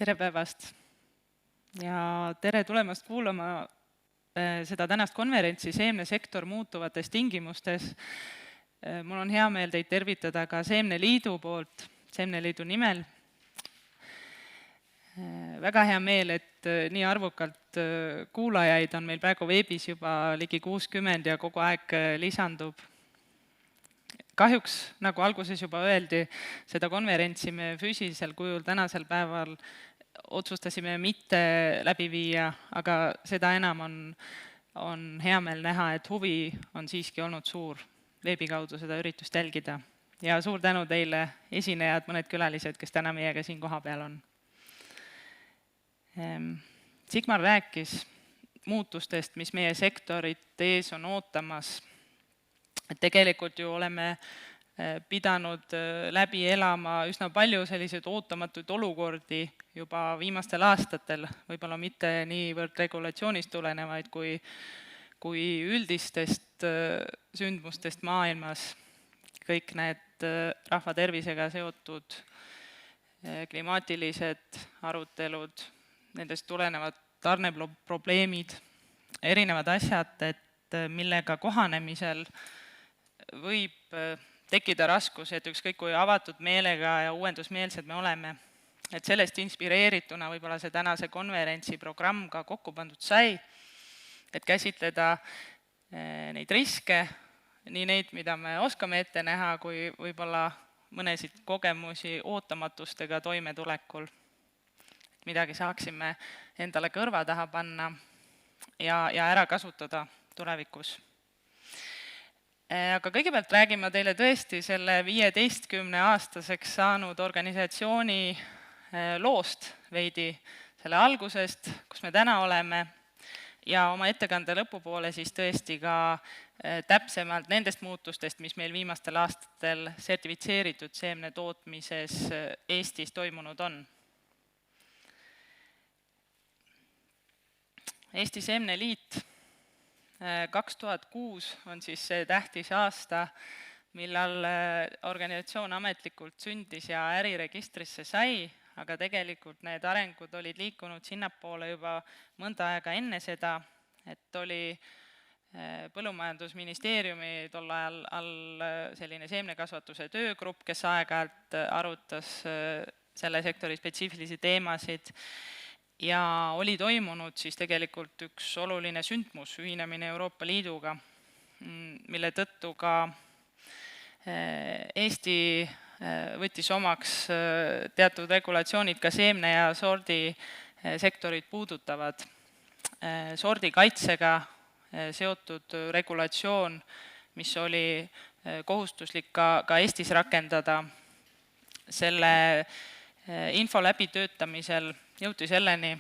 Tere päevast ja tere tulemast kuulama seda tänast konverentsi Seemnesektor muutuvates tingimustes. Mul on hea meel teid tervitada ka Seemneliidu poolt, Seemneliidu nimel. Väga hea meel, et nii arvukalt kuulajaid on meil praegu veebis juba ligi 60 ja kogu aeg lisandub. Kahjuks, nagu alguses juba öeldi, seda konverentsi me füüsilisel kujul tänasel päeval otsustasime mitte läbi viia, aga seda enam on hea meel näha, et huvi on siiski olnud suur veebi kaudu seda üritust jälgida. Ja suur tänu teile esinejad, mõned külalised, kes täna meiega siin koha peal on. Sigmar rääkis muutustest, mis meie sektorit ees on ootamas. Tegelikult ju oleme pidanud läbi elama üsna palju selliseid ootamatuid olukordi juba viimastel aastatel, võib-olla mitte niivõrd regulatsioonist tulenevaid kui üldistest sündmustest maailmas. Kõik need rahva tervisega seotud klimaatilised arutelud, nendest tulenevad tarneprobleemid, erinevad asjad, et millega kohanemisel võib tekkida raskus, et ükskõik kui avatud meelega ja uuendusmeelsed me oleme, et sellest inspireerituna võib-olla see tänase konverentsi programm ka kokku pandud sai, et käsitleda neid riske, nii neid, mida me oskame ette näha, kui võib-olla mõnesid kogemusi ootamatustega toimetulekul. Midagi saaksime endale kõrva taha panna ja ära kasutada tulevikus. Aga kõigepealt räägin ma teile tõesti selle 15-aastaseks saanud organisatsiooni loost veidi, selle algusest, kus me täna oleme, ja oma ettekande lõpupoole siis tõesti ka täpsemalt nendest muutustest, mis meil viimastel aastatel sertifitseeritud seemne tootmises Eestis toimunud on. Eesti Seemneliit 2006 on siis see tähtis aasta, millal organisatsioon ametlikult sündis ja äriregistrisse sai, aga tegelikult need arengud olid liikunud sinnapoole juba mõnda aega enne seda, et oli Põllumajandusministeeriumi tol ajal all selline seemnekasvatuse töögrupp, kes aeg-ajalt arutas selle sektori spetsiifilisi teemasid. Ja oli toimunud siis tegelikult üks oluline sündmus, ühinemine Euroopa Liiduga, mille tõttu ka Eesti võttis omaks teatud regulatsioonid ka seemne ja sordi sektorit puudutavad. Sordi kaitsega seotud regulatsioon, mis oli kohustuslik ka Eestis rakendada, selle info läbitöötamisel jõuti selleni,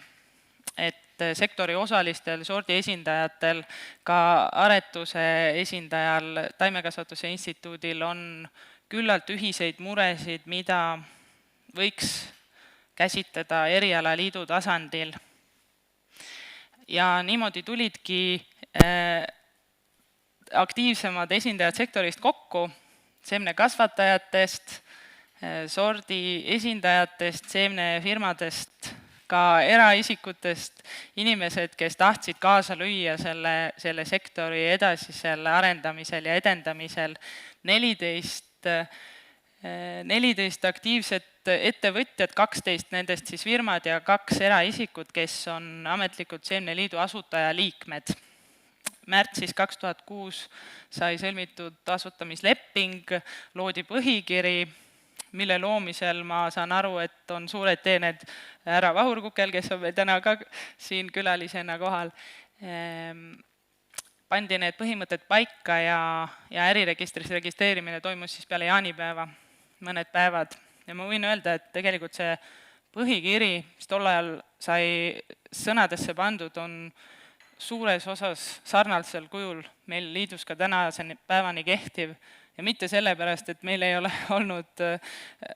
et sektori osalistel, sordi esindajatel, ka aretuse esindajal, taimekasvatuse instituudil on küllalt ühiseid muresid, mida võiks käsitleda erialaliidu tasandil. Ja niimoodi tulidki aktiivsemad esindajad sektorist kokku, seemnekasvatajatest, sordi esindajatest, seemnefirmadest, ka eraisikutest, inimesed, kes tahtsid kaasa lüüa selle sektori edasisel arendamisel ja edendamisel. 14 aktiivset ettevõtjat, 12 nendest siis firmad ja 2 eraisikut, kes on ametlikult Seemneliidu asutajaliikmed. Märtsis 2006 sai sõlmitud asutamisleping, loodi põhikiri, mille loomisel ma saan aru, et on suured teened härra Vahurkukel, kes on meil täna ka siin külalisena kohal. Pandi need põhimõtted paika ja äriregistris registreerimine toimus siis peale jaanipäeva mõned päevad. Ja ma võin öelda, et tegelikult see põhikiri, mis tol ajal sai sõnadesse pandud, on suures osas sarnasel kujul meil liidus ka tänase päevani kehtiv. Ja mitte sellepärast, et meil ei ole olnud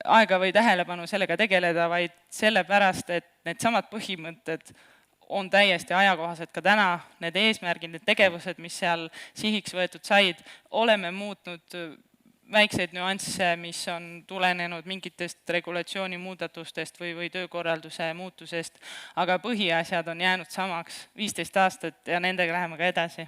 aega või tähelepanu sellega tegeleda, vaid sellepärast, et need samad põhimõtted on täiesti ajakohased ka täna. Need eesmärgid, need tegevused, mis seal sihiks võetud said, oleme muutnud väikseid nüansse, mis on tulenenud mingitest regulatsiooni muudatustest või töökorralduse muutusest, aga põhiasjad on jäänud samaks 15 aastat ja nendega läheme ka edasi.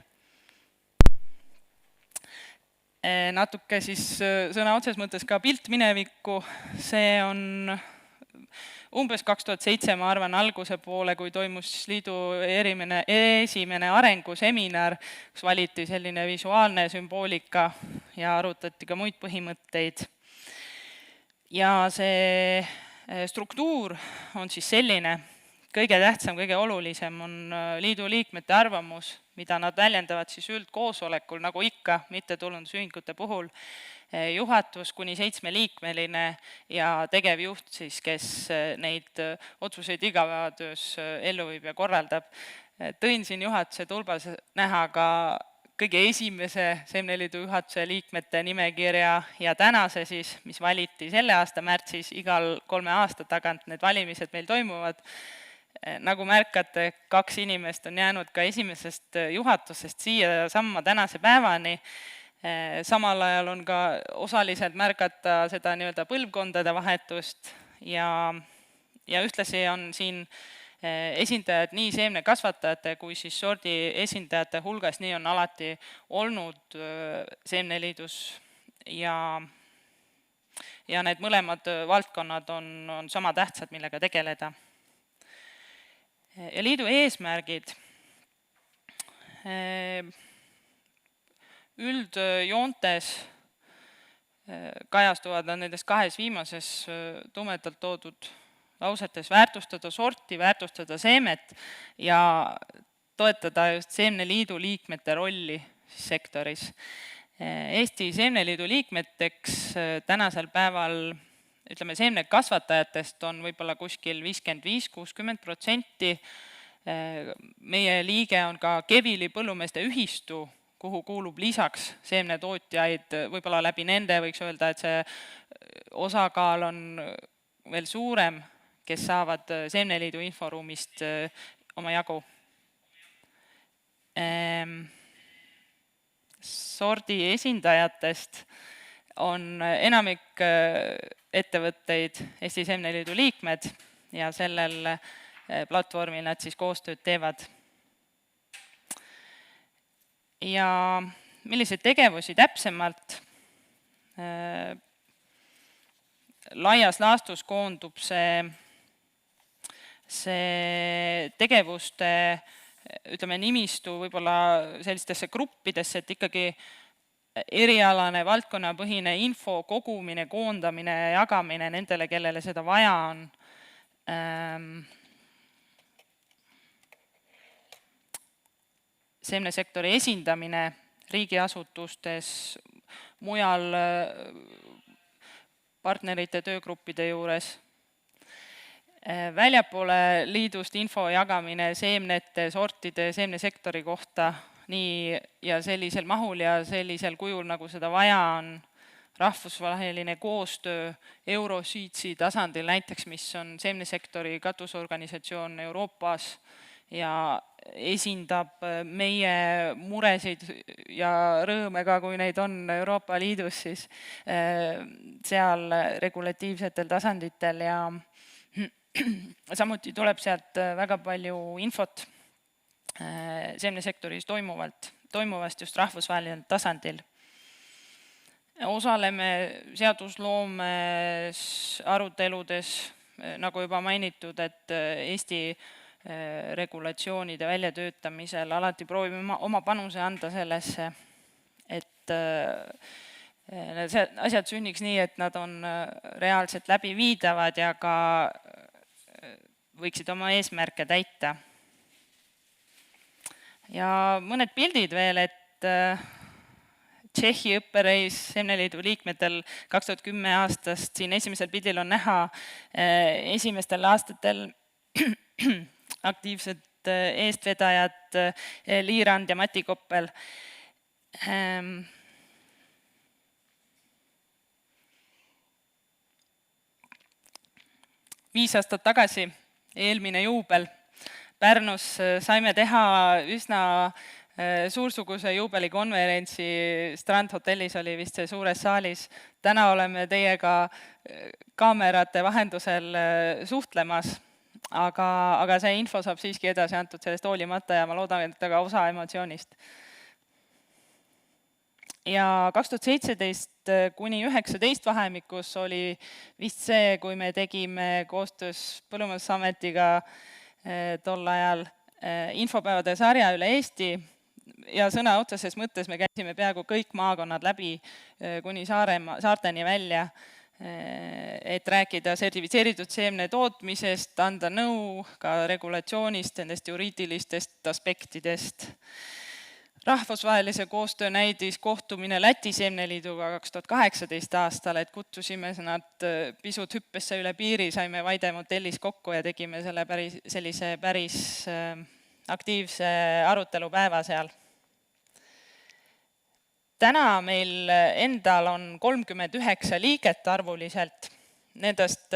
Natuke siis sõna otses mõttes ka pilt minevikku, see on umbes 2007, ma arvan, alguse poole, kui toimus liidu esimene arenguseminar, kus valiti selline visuaalne sümboolika ja arutati ka muid põhimõtteid. Ja see struktuur on siis selline, kõige tähtsam, kõige olulisem on liidu liikmete arvamus, mida nad väljendavad siis üldkoosolekul, nagu ikka mittetulundusühingute puhul, juhatus kuni 7-liikmeline ja tegevjuht siis, kes neid otsuseid igapäevatöös ellu viib ja korraldab. Tõin siin juhatuse tulbas näha ka kõige esimese Seemneliidu juhatuse liikmete nimekirja ja tänase siis, mis valiti selle aasta märtsis, igal 3 aasta tagant need valimised meil toimuvad. Nagu märkate, 2 inimest on jäänud ka esimesest juhatusest siia samma tänase päevani. Samal ajal on ka osaliselt märgata seda nii-öelda põlvkondade vahetust ja ühtlasi on siin esindajad nii seemnekasvatajate kui siis sordi esindajate hulgas, nii on alati olnud Seemneliidus ja need mõlemad valdkonnad on sama tähtsad, millega tegeleda. Ja liidu eesmärgid üldjoontes kajastuvad nendes 2 viimases tumedalt toodud lausetes: väärtustada sorti, väärtustada seemet ja toetada just Seemneliidu liikmete rolli sektoris. Eesti Seemneliidu liikmeteks tänasel päeval, ütleme, seemnekasvatajatest on võib-olla kuskil 55-60%. Meie liige on ka Kevili põllumeeste ühistu, kuhu kuulub lisaks seemnetootjaid, võib-olla läbi nende võiks öelda, et see osakaal on veel suurem, kes saavad Seemneliidu inforuumist oma jagu. Sordi esindajatest on enamik ettevõtteid Eesti Seemneliidu liikmed ja sellel platvormil nad siis koostööd teevad. Ja milliseid tegevusi täpsemalt? Laias laastus koondub see tegevuste, ütleme, nimistu võib-olla sellistesse gruppidesse, et ikkagi erialane valdkonnapõhine info kogumine, koondamine ja jagamine nendele, kellele seda vaja on. Seemnesektori esindamine riigiasutustes, mujal partnerite töögruppide juures. Väljapoole liidust info jagamine seemnete, sortide, seemnesektori kohta nii ja sellisel mahul ja sellisel kujul, nagu seda vaja on. Rahvusvaheline koostöö Eurosiitsi tasandil näiteks, mis on seemnesektori katusorganisatsioon Euroopas ja esindab meie muresid ja rõõme ka, kui neid on Euroopa Liidus, siis seal regulatiivsetel tasanditel ja samuti tuleb sealt väga palju infot seemnesektoris toimuvast just rahvusvahelisel tasandil. Osaleme seadusloomes aruteludes, nagu juba mainitud, et Eesti regulatsioonide väljatöötamisel alati proovime oma panuse anda sellesse, et need asjad sünniks nii, et nad on reaalselt läbiviidavad ja ka võiksid oma eesmärke täita. Ja mõned pildid veel, et Tšehhi õppereis Seemneliidu liikmetel 2010 aastast, siin esimesel pildil on näha esimestel aastatel aktiivsed eestvedajad Liirand ja Mati Koppel. 5 aastat tagasi, eelmine juubel, Pärnus saime teha üsna suursuguse juubelikonverentsi Strand hotellis oli vist see suures saalis. Täna oleme teiega kaamerate vahendusel suhtlemas, aga see info saab siiski edasi antud sellest hoolimata ja ma loodan, et ka osa emotsioonist. Ja 2017 kuni 19 vahemikus oli vist see, kui me tegime koostöös Põllumajandusametiga tol ajal infopäevade sarja üle Eesti ja sõna otseses mõttes me käisime peaaegu kõik maakonnad läbi kuni saarteni välja, et rääkida sertifitseeritud seemne tootmisest, anda nõu ka regulatsioonist, nendest juriidilistest aspektidest. Rahvusvahelise koostöö näidis kohtumine Läti seemneliiduga 2018 aastal, et kutsusime nad pisut hüppesse üle piiri, saime Vaide motellis kokku ja tegime sellise päris aktiivse arutelupäeva seal. Täna meil endal on 39 liiget arvuliselt, nendest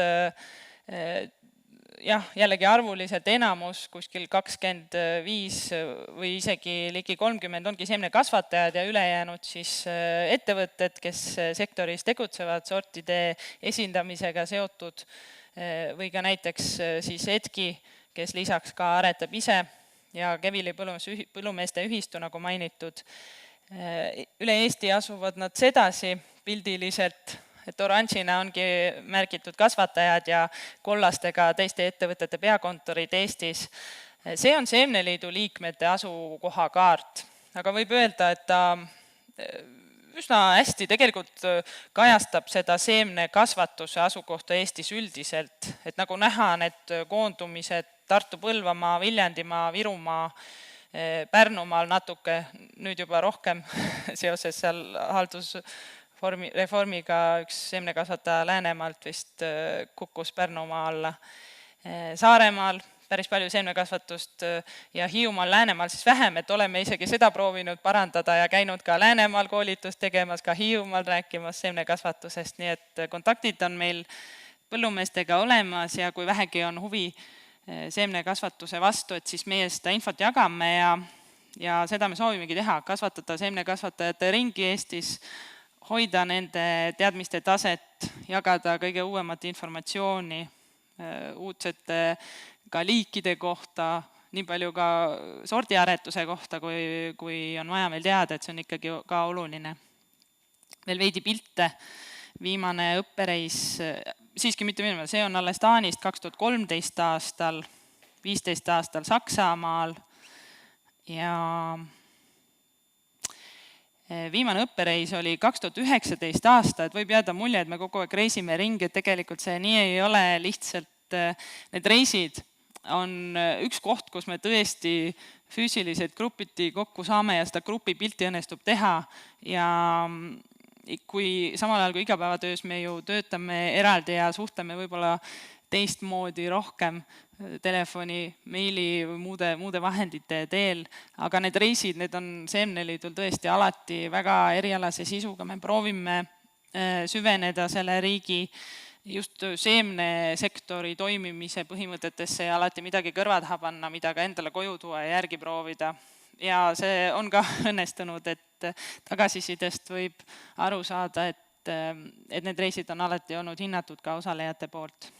jällegi arvuliselt enamus, kuskil 25 või isegi ligi 30 ongi seemnekasvatajad ja ülejäänud siis ettevõtted, kes sektoris tegutsevad, sortide esindamisega seotud või ka näiteks siis EDKI, kes lisaks ka aretab ise ja Kevili põllumeeste ühistu, nagu mainitud. Üle Eesti asuvad nad sedasi pildiliselt, et oranžina ongi märgitud kasvatajad ja kollastega teiste ettevõtete peakontorid Eestis. See on Seemneliidu liikmete asukohakaart, aga võib öelda, et ta üsna hästi tegelikult kajastab seda seemnekasvatuse asukohta Eestis üldiselt, et nagu näha, need koondumised Tartu, Põlvamaa, Viljandimaa, Virumaa, Pärnumaal natuke, nüüd juba rohkem seoses seal reformiga üks seemnekasvataja Läänemaalt vist kukkus Pärnumaa alla. Saaremaal päris palju seemnekasvatust ja Hiiumaal, Läänemaal siis vähem, et oleme isegi seda proovinud parandada ja käinud ka Läänemaal koolitust tegemas, ka Hiiumaal rääkimas seemnekasvatusest, nii et kontaktid on meil põllumeestega olemas ja kui vähegi on huvi seemnekasvatuse vastu, et siis meie seda infot jagame ja seda me soovimegi teha, kasvatada seemnekasvatajate ringi Eestis, hoida nende teadmiste taset, jagada kõige uuemat informatsiooni uudsete ka liikide kohta, nii palju ka sordiaretuse kohta, kui on vaja meil teada, et see on ikkagi ka oluline. Veel veidi pilte, viimane õppereis, siiski mitte viimane, see on alles Taanist 2013 aastal, 15 aastal Saksamaal ja viimane õppereis oli 2019 aasta, et võib jääda mulje, et me kogu aeg reisime ringi, et tegelikult see nii ei ole, lihtsalt need reisid on üks koht, kus me tõesti füüsiliselt grupiti kokku saame ja seda grupipilti õnnestub teha ja kui samal ajal kui igapäevatöös me ju töötame eraldi ja suhtleme võib-olla teistmoodi rohkem telefoni, meili või muude vahendite teel, aga need reisid, need on Seemneliidul tõesti alati väga erialase sisuga, me proovime süveneda selle riigi just seemnesektori toimimise põhimõtetesse ja alati midagi kõrva taha panna, mida ka endale koju tuua ja järgi proovida. Ja see on ka õnnestunud, et tagasisidest võib aru saada, et need reisid on alati olnud hinnatud ka osalejate poolt.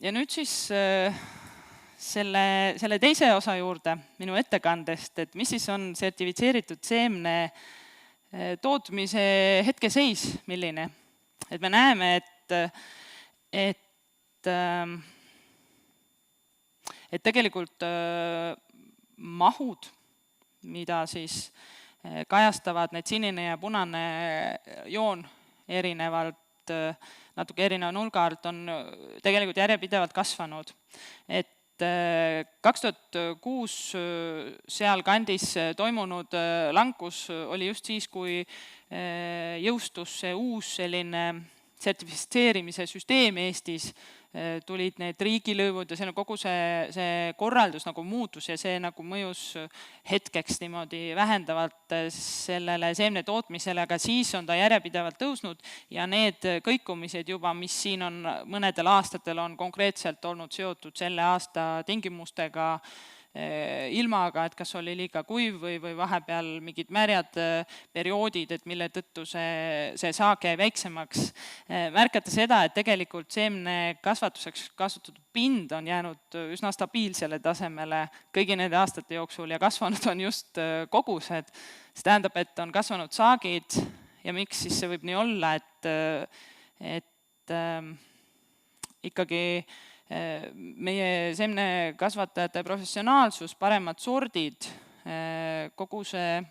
Ja nüüd siis selle teise osa juurde minu ettekandest, et mis siis on sertifitseeritud seemne tootmise hetkeseis, milline. Et me näeme, et tegelikult mahud, mida siis kajastavad need sinine ja punane joon erinevalt, natuke erineva nurga alt, on tegelikult järjepidevalt kasvanud. Et 2006 seal kandis toimunud langus oli just siis, kui jõustus see uus selline sertifitseerimise süsteem Eestis, tulid need riigilõivud ja kogu see korraldus nagu muutus ja see nagu mõjus hetkeks niimoodi vähendavalt sellele seemne tootmisele, aga siis on ta järjepidevalt tõusnud ja need kõikumised juba, mis siin on mõnedel aastatel on konkreetselt olnud seotud selle aasta tingimustega, ilmaga, et kas oli liiga kuiv või vahepeal mingid märjad perioodid, et mille tõttu see saak jäi väiksemaks. Märkate seda, et tegelikult seemnekasvatuseks kasutatud pind on jäänud üsna stabiilsele tasemele kõigi nende aastate jooksul ja kasvanud on just kogused. See tähendab, et on kasvanud saagid ja miks siis see võib nii olla, et ikkagi meie seemnekasvatajate professionaalsus, paremad sordid, kogu see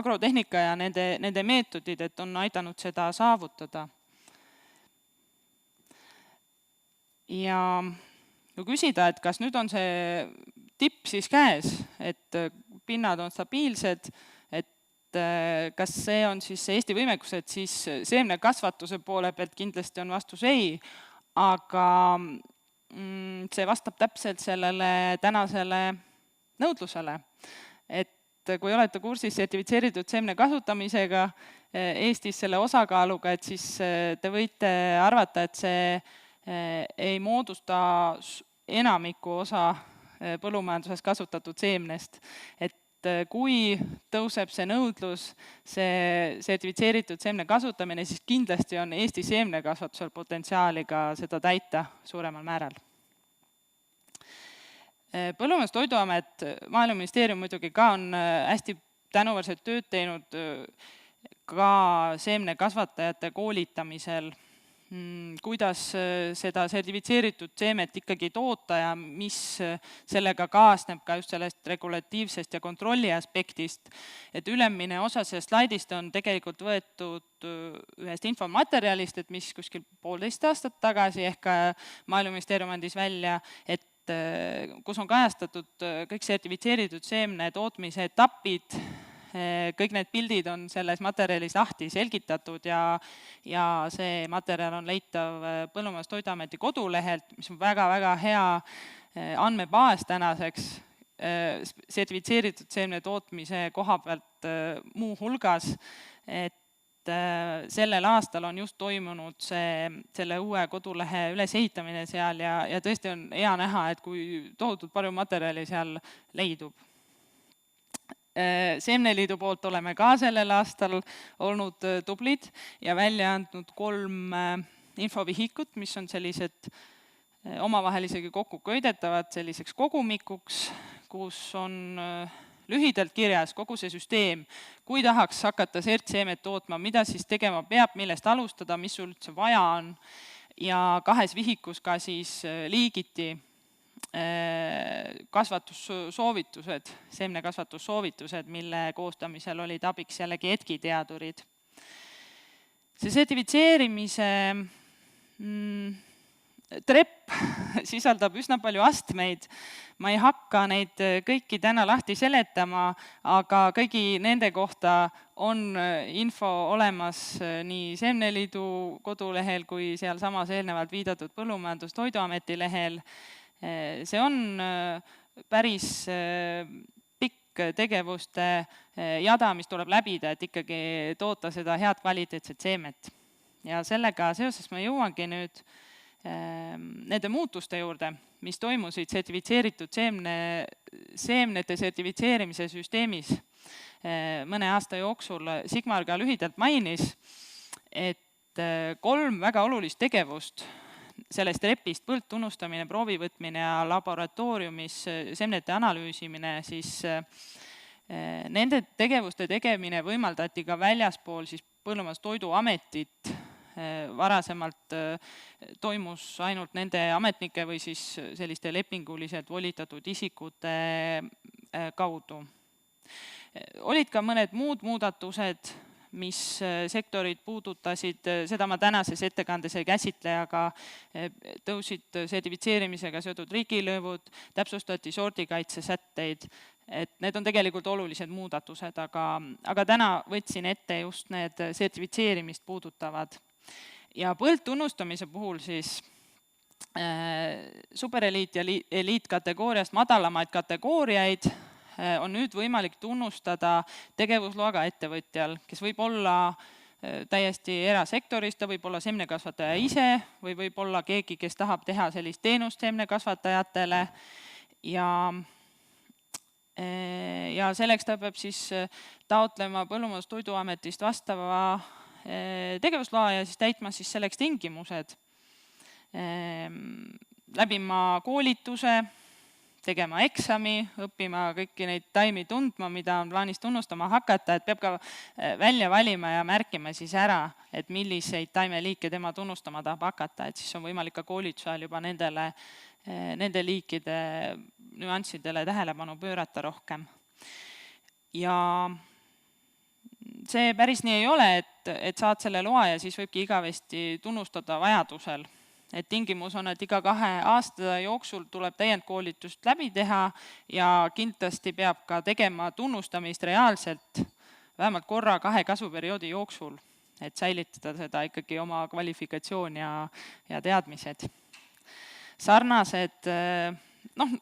agrotehnika ja nende meetodid, et on aidanud seda saavutada. Ja kui küsida, et kas nüüd on see tipp siis käes, et pinnad on stabiilsed, et kas see on siis Eesti võimekus, et siis seemnekasvatuse poole pealt kindlasti on vastus ei, aga see vastab täpselt sellele tänasele nõudlusele. Et kui olete kursis sertifitseeritud seemne kasutamisega Eestis selle osakaaluga, et siis te võite arvata, et see ei moodusta enamiku osa põllumajanduses kasutatud seemnest. Et kui tõuseb see nõudlus, see sertifitseeritud seemne kasutamine, siis kindlasti on Eesti seemnekasvatusel potentsiaali ka seda täita suuremal määral. Põllumajandus-Toiduamet, Maaeluministeerium muidugi ka on hästi tänuväärset tööd teinud ka seemnekasvatajate koolitamisel, kuidas seda sertifitseeritud seemet ikkagi toota ja mis sellega kaasneb ka just sellest regulatiivsest ja kontrolli aspektist. Et ülemine osa sellest slaidist on tegelikult võetud ühest infomaterjalist, et mis kuskil 1,5 aastat tagasi ehk Maaeluministeerium andis välja, et kus on kajastatud kõik sertifitseeritud seemne tootmise etapid, kõik need pildid on selles materjalis lahti selgitatud ja see materjal on leitav Põllumajandus-Toiduameti kodulehelt, mis on väga-väga hea andmebaas tänaseks sertifitseeritud seemne tootmise koha pealt muu hulgas, et sellel aastal on just toimunud selle uue kodulehe ülesehitamine seal ja tõesti on hea näha, et kui tohutult palju materjali seal leidub. Seemneliidu poolt oleme ka sellel aastal olnud tublid ja välja andnud 3 infovihikut, mis on sellised omavahel isegi kokku köidetavad selliseks kogumikuks, kus on lühidalt kirjas kogu see süsteem, kui tahaks hakata sertseemet tootma, mida siis tegema peab, millest alustada, mis sul üldse vaja on ja 2 vihikus ka siis liigiti kasvatussoovitused, seemnekasvatussoovitused, mille koostamisel olid abiks jällegi etkiteadurid. See sertifitseerimise trepp sisaldab üsna palju astmeid. Ma ei hakka neid kõiki täna lahti seletama, aga kõigi nende kohta on info olemas nii Seemneliidu kodulehel kui seal samas eelnevalt viidatud Põllumajandus-Toiduameti lehel. See on päris pikk tegevuste jada, mis tuleb läbida, et ikkagi toota seda head kvaliteetset seemet. Ja sellega seoses ma jõuangi nüüd nende muutuste juurde, mis toimusid sertifitseeritud seemnete sertifitseerimise süsteemis mõne aasta jooksul. Sigmar ka lühidalt mainis, et 3 väga olulist tegevust sellest repist põldtunnustamine, proovivõtmine ja laboratooriumis seemnete analüüsimine, siis nende tegevuste tegemine võimaldati ka väljaspool siis Põllumajandus-Toiduametit. Varasemalt toimus ainult nende ametnike või siis selliste lepinguliselt volitatud isikute kaudu. Olid ka mõned muud muudatused, mis sektorid puudutasid, seda ma tänases ettekandes ei käsitle, aga tõusid sertifitseerimisega seotud riigilõivud, täpsustati sordikaitsesätteid, et need on tegelikult olulised muudatused, aga täna võtsin ette just need sertifitseerimist puudutavad. Ja põldtunnustamise puhul siis supereliit ja eliitkategooriast madalamaid kategooriaid on nüüd võimalik tunnustada tegevusloaga ettevõtjal, kes võib olla täiesti erasektorist, ta võib olla seemnekasvataja ise või võib olla keegi, kes tahab teha sellist teenust seemnekasvatajatele ja selleks ta peab siis taotlema Põllumajandus-Toiduametist vastava tegevusloa ja siis täitma siis selleks tingimused, läbima koolituse, tegema eksami, õppima kõiki neid taimi tundma, mida on plaanis tunnustama hakata, et peab ka välja valima ja märkima siis ära, et milliseid taimeliike tema tunnustama tahab hakata, et siis on võimalik ka koolituse ajal juba nende liikide nüanssidele tähelepanu pöörata rohkem. Ja see päris nii ei ole, et saad selle loa ja siis võibki igavesti tunnustada vajadusel. Et tingimus on, et iga 2 aasta jooksul tuleb täiendkoolitust läbi teha ja kindlasti peab ka tegema tunnustamist reaalselt vähemalt korra 2 kasvuperioodi jooksul, et säilitada seda ikkagi oma kvalifikatsioon ja teadmised.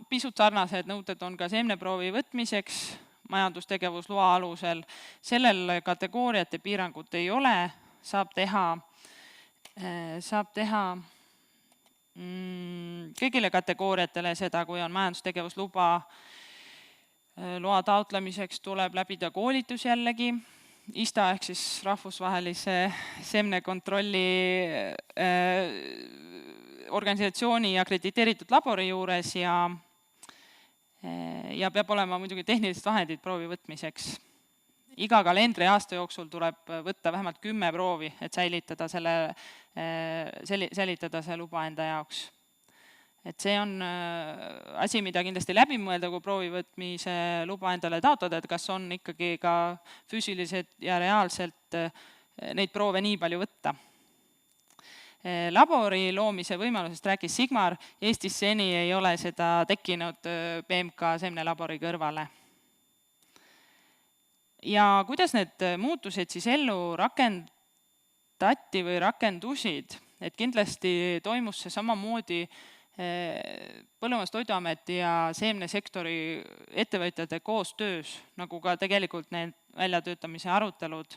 Pisut sarnased nõuded on ka seemneproovi võtmiseks majandustegevusloa alusel. Sellel kategooriate piirangut ei ole, saab teha kõigile kategooriatele seda, kui on majandustegevusluba. Loa taotlemiseks tuleb läbida koolitus jällegi, ISTA ehk siis rahvusvahelise seemnekontrolli organisatsiooni akrediteeritud labori juures ja peab olema muidugi tehnilised vahendid proovi võtmiseks. Iga kalendriaasta jooksul tuleb võtta vähemalt 10 proovi, et säilitada see luba enda jaoks. Et see on asi, mida kindlasti läbi mõelda, kui proovi võtmise luba endale taotleda, et kas on ikkagi ka füüsiliselt ja reaalselt neid proove nii palju võtta. Labori loomise võimalusest rääkis Sigmar, Eestis seni ei ole seda tekkinud PMK seemnelabori kõrvale. Ja kuidas need muutused siis ellu rakendati või rakendusid, et kindlasti toimus see samamoodi Põllumajandus-Toiduameti ja seemnesektori ettevõtjate koostöös, nagu ka tegelikult need väljatöötamise arutelud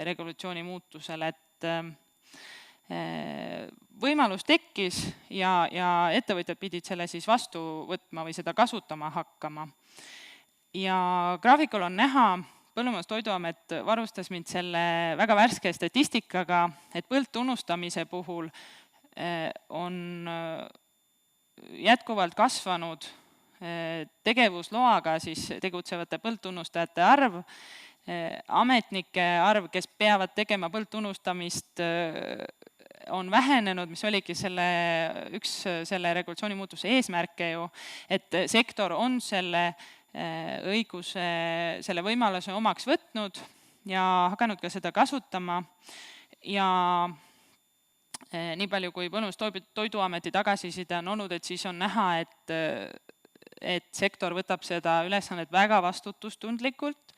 regulatsiooni muutusel, et võimalus tekkis ja ettevõtjad pidid selle siis vastu võtma või seda kasutama hakkama. Ja graafikul on näha, Põllumajandus-Toiduamet varustas mind selle väga värske statistikaga, et põldtunnustamise puhul on jätkuvalt kasvanud tegevusloaga siis tegutsevate põldtunnustajate arv, ametnike arv, kes peavad tegema põldtunnustamist, on vähenenud, mis oligi üks selle regulatsiooni muutuse eesmärke ju, et sektor on selle võimaluse omaks võtnud ja hakanud ka seda kasutama ja nii palju kui Põllumajandus-Toiduameti tagasiside on olnud, et siis on näha, et sektor võtab seda ülesannet väga vastutustundlikult.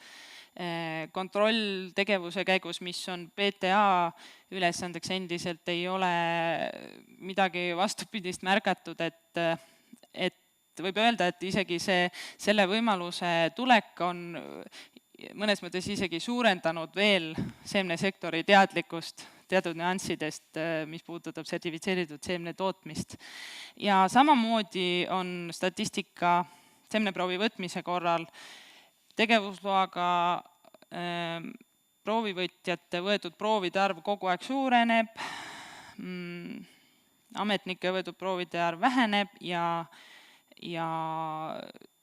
Kontrolltegevuse käigus, mis on PTA ülesandeks endiselt, ei ole midagi vastupidist märgatud, et võib öelda, et isegi selle võimaluse tulek on mõnes mõttes isegi suurendanud veel seemnesektori teadlikkust teatud nüanssidest, mis puudutab sertifitseeritud seemne tootmist. Ja samamoodi on statistika seemneproovi võtmise korral tegevusloaga proovivõtjate võetud proovide arv kogu aeg suureneb, ametnike võetud proovide arv väheneb ja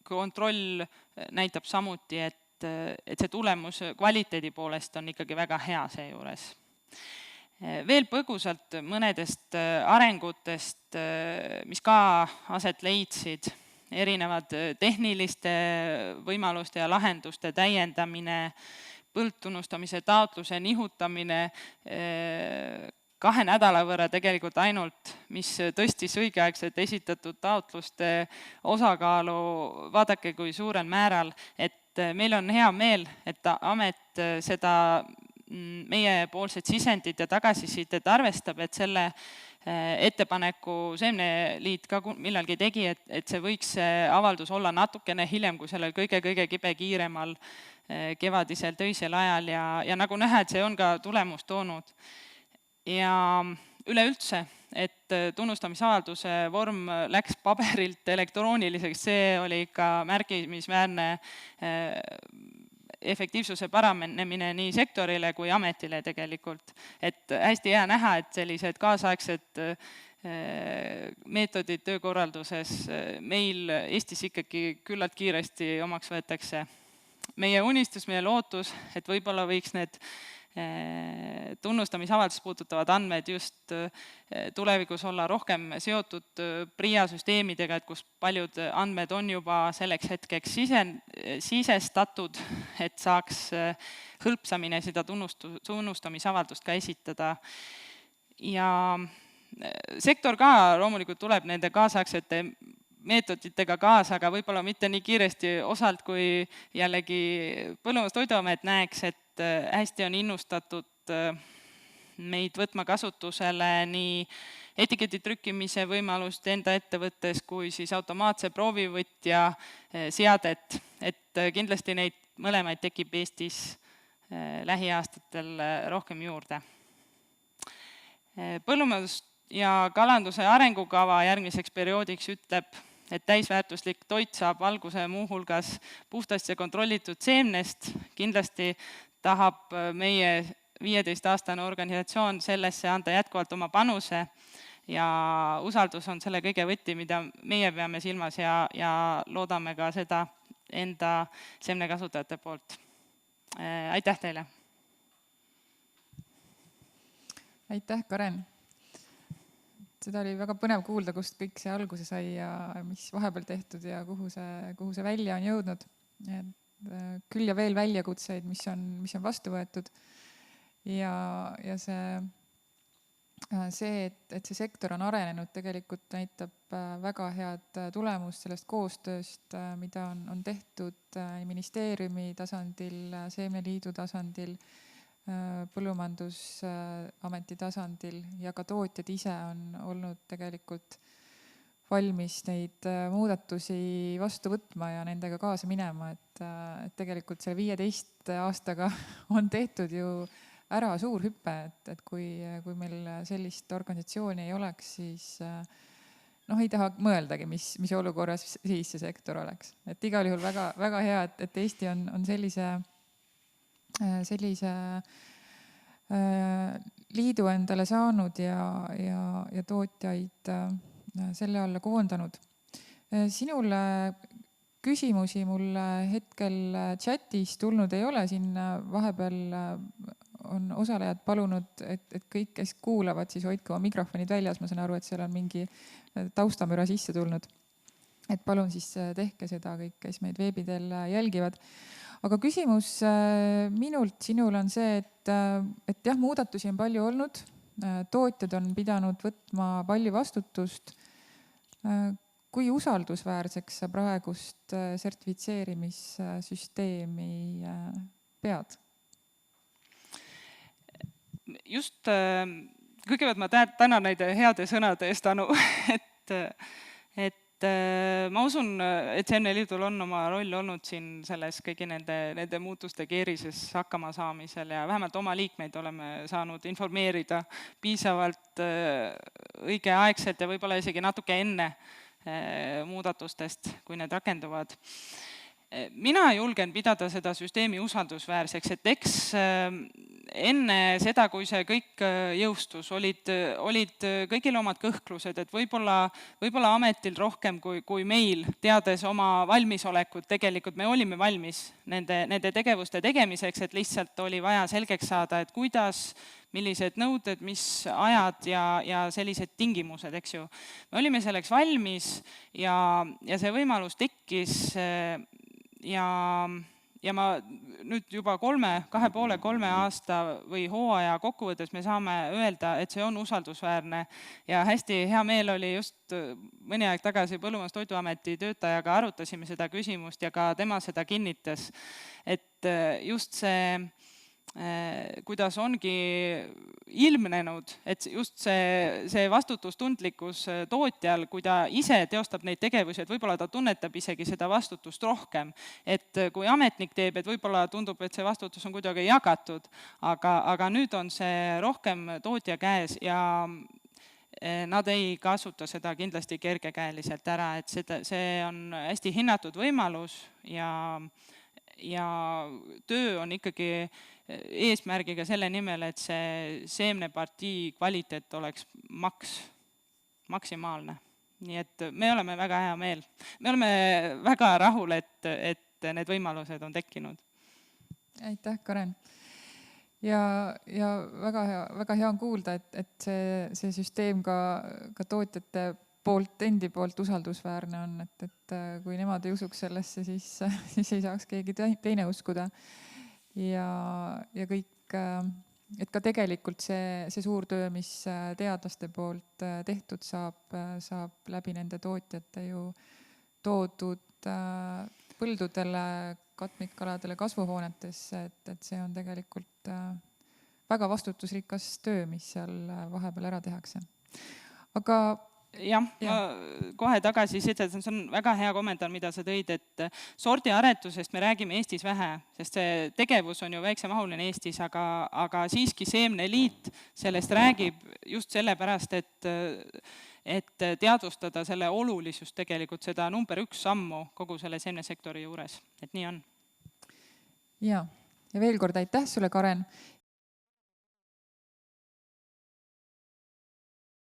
kontroll näitab samuti, et see tulemus kvaliteedi poolest on ikkagi väga hea seejuures. Veel põgusalt mõnedest arengutest, mis ka aset leidsid, erinevad tehniliste võimaluste ja lahenduste täiendamine, põldtunnustamise taotluse nihutamine 2 nädala võrra tegelikult ainult, mis tõstis õigeaegselt esitatud taotluste osakaalu, vaadake kui suurel määral, et meil on hea meel, et amet seda meiepoolset sisendit ja tagasisidet arvestab, et selle ettepaneku Seemneliit ka millalgi tegi, et see võiks see avaldus olla natukene hiljem kui sellel kõige kiiremal kevadisel töisel ajal ja nagu näha, et see on ka tulemust toonud. Ja üleüldse, et tunnustamisavalduse vorm läks paberilt elektrooniliseks, see oli ikka märkimisväärne efektiivsuse paranemine nii sektorile kui ametile tegelikult. Et hästi hea näha, et sellised kaasaegsed meetodid töökorralduses meil Eestis ikkagi küllalt kiiresti omaks võetakse. Meie unistus, meie lootus, et võib-olla võiks need tunnustamisavaldust puudutavad andmed just tulevikus olla rohkem seotud PRIA süsteemidega, et kus paljud andmed on juba selleks hetkeks sisestatud, et saaks hõlpsamine seda tunnustamisavaldust ka esitada. Ja sektor ka loomulikult tuleb nende kaasaegsete meetoditega kaasa, aga võib-olla mitte nii kiiresti osalt, kui jällegi Põllumajandus-Toiduamet näeks, et hästi on innustatud meid võtma kasutusele nii etiketi trükkimise võimalust enda ettevõttes kui siis automaatse proovivõtja seadet, et kindlasti neid mõlemaid tekib Eestis lähiaastatel rohkem juurde. Põllumajandus- ja kalanduse arengukava järgmiseks perioodiks ütleb, et täisväärtuslik toit saab alguse muuhulgas puhtast ja kontrollitud seemnest. Kindlasti tahab meie 15-aastane organisatsioon sellesse anda jätkuvalt oma panuse ja usaldus on selle kõige võti, mida meie peame silmas ja loodame ka seda enda seemnekasutajate poolt. Aitäh teile! Aitäh, Karen! Seda oli väga põnev kuulda, kust kõik see alguse sai ja mis vahepeal tehtud ja kuhu see välja on jõudnud. Küll ja veel väljakutseid, mis on vastu võetud. Ja see, et see sektor on arenenud, tegelikult näitab väga head tulemust sellest koostööst, mida on tehtud ministeeriumi tasandil, Seemneliidu tasandil, Põllumajandusameti tasandil ja ka tootjad ise on olnud tegelikult valmis neid muudatusi vastu võtma ja nendega kaasa minema, et tegelikult selle 15 aastaga on tehtud ju ära suur hüpe, et kui meil sellist organisatsiooni ei oleks, siis ei taha mõeldagi, mis olukorras siis see sektor oleks. Et igal juhul väga, väga hea, et Eesti on sellise liidu endale saanud ja tootjaid selle alla koondanud. Sinule küsimusi mulle hetkel chatis tulnud ei ole, siin vahepeal on osalejad palunud, et kõik, kes kuulavad, siis hoidke oma mikrofonid väljas, ma saan aru, et seal on mingi taustamüra sisse tulnud. Et palun siis tehke seda kõik, kes meid veebidel jälgivad. Aga küsimus minult sinul on see, et jah, muudatusi on palju olnud, tootjad on pidanud võtma palju vastutust. Kui usaldusväärseks sa praegust sertifitseerimissüsteemi pead? Just kõigepealt ma tänan neid heade sõnade eest, Anu, et ma usun, et Seemneliidul on oma roll olnud siin selles kõigi nende muutuste keerises hakkama saamisel ja vähemalt oma liikmeid oleme saanud informeerida piisavalt õigeaegselt ja võib-olla isegi natuke enne muudatustest, kui need rakenduvad. Mina julgen pidada seda süsteemi usaldusväärseks, et eks enne seda, kui see kõik jõustus, olid kõigil omad kõhklused, et võib-olla ametil rohkem kui meil, teades oma valmisolekut, tegelikult me olime valmis nende tegevuste tegemiseks, et lihtsalt oli vaja selgeks saada, et kuidas, millised nõuded, mis ajad ja sellised tingimused, eks ju. Me olime selleks valmis ja see võimalus tekkis ja ma nüüd juba 2,5–3 aasta või hooaja kokkuvõttes me saame öelda, et see on usaldusväärne ja hästi hea meel oli just mõni aeg tagasi Põllumajandus-Toiduameti töötajaga arutasime seda küsimust ja ka tema seda kinnitas, et just see kuidas ongi ilmnenud, et just see vastutustundlikkus tootjal, kui ta ise teostab neid tegevusi, et võib-olla ta tunnetab isegi seda vastutust rohkem. Et kui ametnik teeb, et võib-olla tundub, et see vastutus on kuidagi jagatud, aga nüüd on see rohkem tootja käes ja nad ei kasuta seda kindlasti kergekäeliselt ära, et see on hästi hinnatud võimalus ja töö on ikkagi eesmärgiga selle nimel, et see seemnepartii kvaliteet oleks maksimaalne. Nii et me oleme väga hea meel. Me oleme väga rahul, et need võimalused on tekkinud. Aitäh, Karen! Ja väga hea on kuulda, et see süsteem ka tootjate endi poolt usaldusväärne on, et kui nemad ei usuks sellesse, siis ei saaks keegi teine uskuda. Ja kõik, et ka tegelikult see suur töö, mis teadlaste poolt tehtud saab läbi nende tootjate ju toodud põldudele, katmikaladele, kasvuhoonetesse, et see on tegelikult väga vastutusrikas töö, mis seal vahepeal ära tehakse. Aga jah, kohe tagasi, see on väga hea kommentaar, mida sa tõid, et sordiaretusest me räägime Eestis vähe, sest see tegevus on ju väiksemahuline Eestis, aga siiski Seemneliit sellest räägib just sellepärast, et teadvustada selle olulisust tegelikult seda number 1 sammu kogu selle seemnesektori juures, et nii on. Ja veel kord aitäh sulle, Karen!